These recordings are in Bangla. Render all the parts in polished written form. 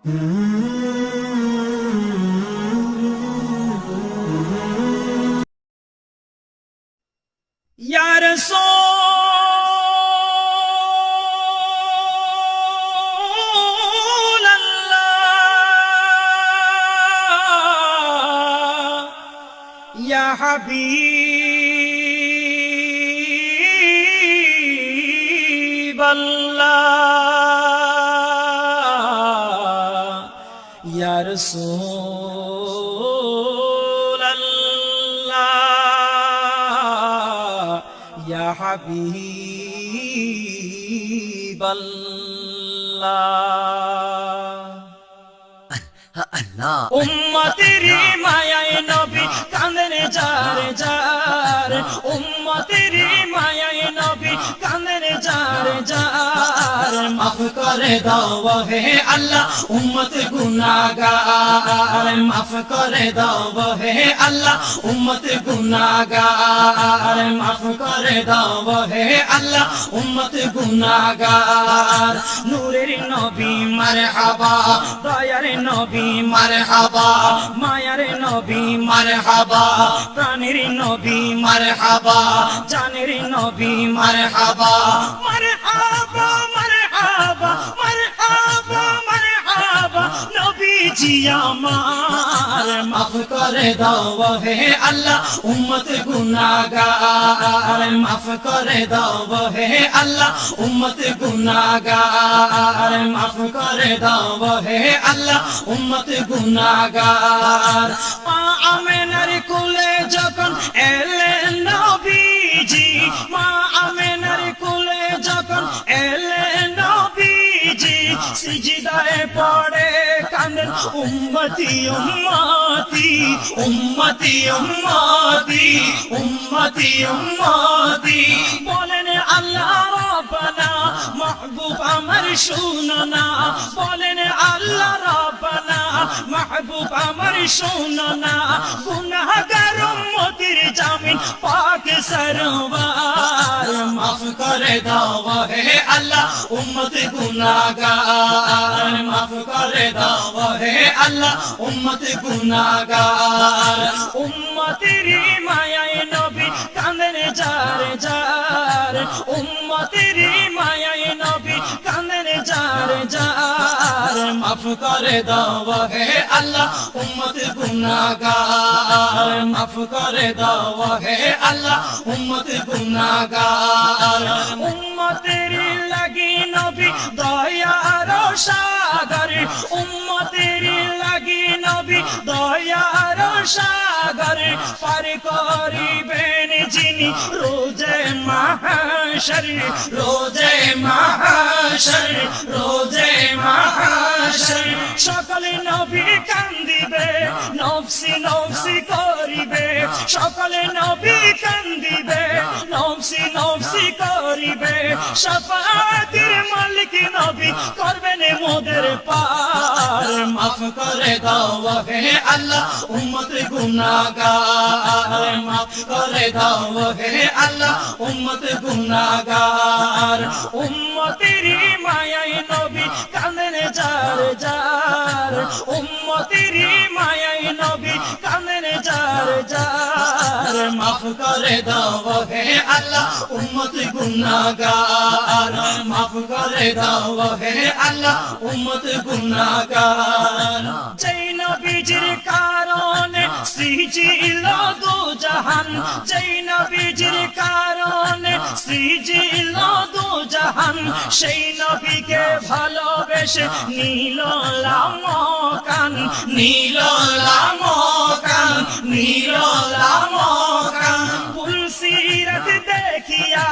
ইয়া রাসূলাল্লাহ ইয়া হাবিবাল্লাহ ইয়া রাসূলাল্লাহ ইয়া হাবিবাল্লাহ আল্লাহ উম্মতেরি মায়ায় নবী কাঁদেন যার যার উম্মতেরি মায়ায় নবী কাঁদেন যার যার মাফ করে দাও হে আল্লাহ উম্মত গুনাহগার মাফ করে দাও হে আল্লাহ উম্মত গুনাহগার মাফ করে দাও হে আল্লাহ উম্মত গুনাহগার নূরের নবী মারহাবা দয়ার নবী মারহাবা মায়ার নবী মারহাবা প্রাণের নবী মারহাবা জানের নবী মারহাবা মারহাবা মারহাবা মারহাবা মারহাবা নবীজি আমার মাফ করে দাও হে আল্লাহ উম্মত গুনাহগার মাফ করে দাও হে আল্লাহ উম্মত গুনাহগার মাফ করে দাও হে আল্লাহ উম্মত গুনাহগার মা আমেনার কোলে যখন এলেন নবীজি মা আমেনার কোলে যখন এলেন নবীজি সিজদায় পড়ে কাঁদেন উম্মতি উম্মতি উম্মতি উম্মতি উম্মতি উম্মতি বলেন আল্লাহ রাব্বানা মাহবুব আমার শুনো না বলেন আল্লাহ রাব্বানা মাহবুব আমার শুনো না গুনাহগার উম্মতির জামিন পাক সরওয়ার মাফ করে দাও হে আল্লাহ উম্মত গুনাহগার মাফ করে দাও হে আল্লাহ উম্মত গুনাহগার উম্মতের মায়ায় নবী কাঁদেন যার যার উম্মতের মায়ায় নবী কাঁদেন যার যার মাফ করে দাও হে আল্লাহ উম্মত গুনাহগার মাফ করে দাও হে আল্লাহ উম্মত গুনাহগার উম্মতের লাগি নবী দয়ার সাগর উম্মতের লাগি নবী দয়ার সাগর পার করিবেন যিনি রোজে মাহশর রোজে মাহশর রোজে মাহশর সকল নবী কান্দিবে নফসি নফসি করিবে সকল নবী কান্দিবে নফসি নফসি করিবে শাফাআতের মালিক নবী করবেন মোদের পার মাফ করে দাও হে আল্লাহ উম্মত গুনাহগার মাফ করে দাও হে আল্লাহ উম্মত গুনাহগার উম্মতের মায়ায় নবী কাঁদেন যার যার উম্মতের মায়ায় নবী কাঁদেন যার যার মাফ করে দাও হে আল্লাহ উম্মত গুনাহগার মাফ করে দাও হে আল্লাহ উম্মত গুনাহগার যেই নবীজির কারণে সৃজিল দু জাহান যেই নবীজির কারণে সৃজিল দু জাহান সেই নবীকে ভালোবেসে নীল লামকান নীল লামকান নীল লামকান পুলসিরাত দেখিয়া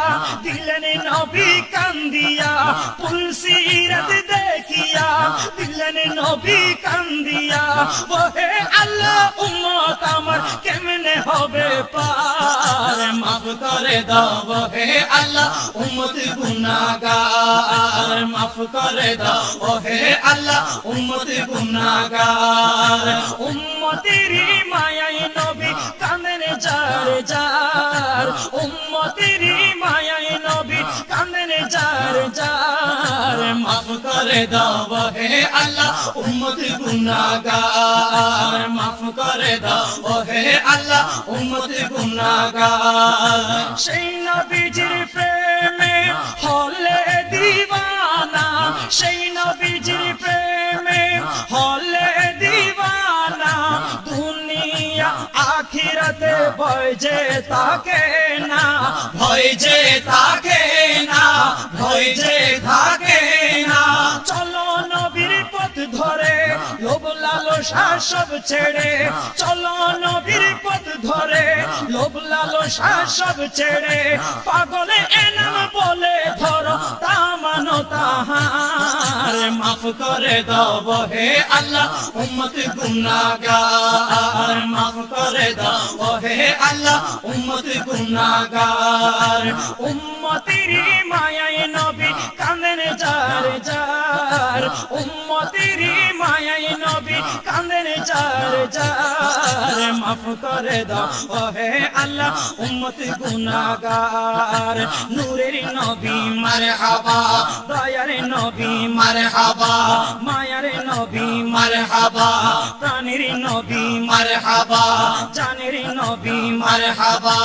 দিলেন নবী কান্দিয়া পুলসিরাত দেখিয়া দিলেন নবী কান্দিয়া ওহে আল্লাহ উম্মত আমার কেমনে হবে পার মাফ করে দাও হে আল্লাহ উম্মত গুনাহগার মাফ করে দাও হে আল্লাহ উম্মত গুনাহগার উম্মতের মায়ায় নবী কাঁদেন যার যার উম্মতের মায়ায় নবী কাঁদেন যার যার মাফ করে দাও হে আল্লাহ উম্মত গুনাহগার মাফ করে দাও হে আল্লাহ উম্মত গুনাহগার সেই নবীজির প্রেমে হলে দিওয়ানা সেই নবীজির প্রেমে হলে দিওয়ানা দুনিয়া আখিরাতে ভয় যে থাকে না ভয় যে থাকে না ভয় যে থাকে না চলো নবীর পথ ধরে লোভ লালসা সব ছেড়ে চলো নবীর পথ ধরে লোভ লালসা সব ছেড়ে পাগলে এনাম বলে ধরো তামানো তাহার মাফ করে দাও হে আল্লাহ উম্মত গুনাহগার মাফ করে দাও হে আল্লাহ উম্মত গুনাহগার উম্মতেরি মায়ায় নবী কাঁদেন যার যার উম্মতেরি মায়ায় নবী কাঁদেন যার যার মাফ করে দাও হে আল্লাহ উম্মত গুনাহগার নূরের নবী মারহাবা দয়ার নবী মারহাবা মায়ার নবী মারহাবা প্রাণের নবী মারহাবা জানের নবী মারহাবা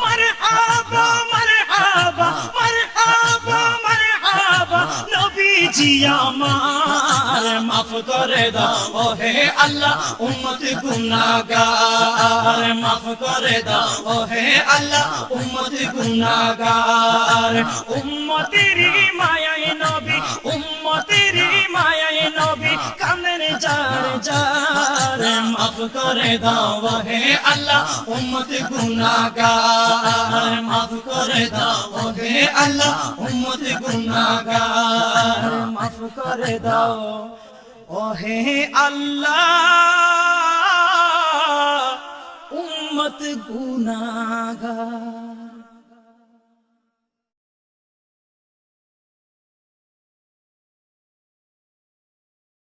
মারহাবা মারহাবা মারহাবা মারহাবা নবীজি আমার মাফ করে দাও হে আল্লাহ উম্মত গুনাহগার মাফ করে দাও হে আল্লাহ উম্মত গুনাহগার উম্মতেরি মায়ায় নবী উম্মতেরি মায়ায় নবী কাঁদেন যার যার মাফ করে দাও হে আল্লাহ উম্মত গুনাহগার মাফ করে দাও হে আল্লাহ উম্মত গুনাহগার মাফ করে দাও ও হে আল্লাহ উম্মত গুনাহগার।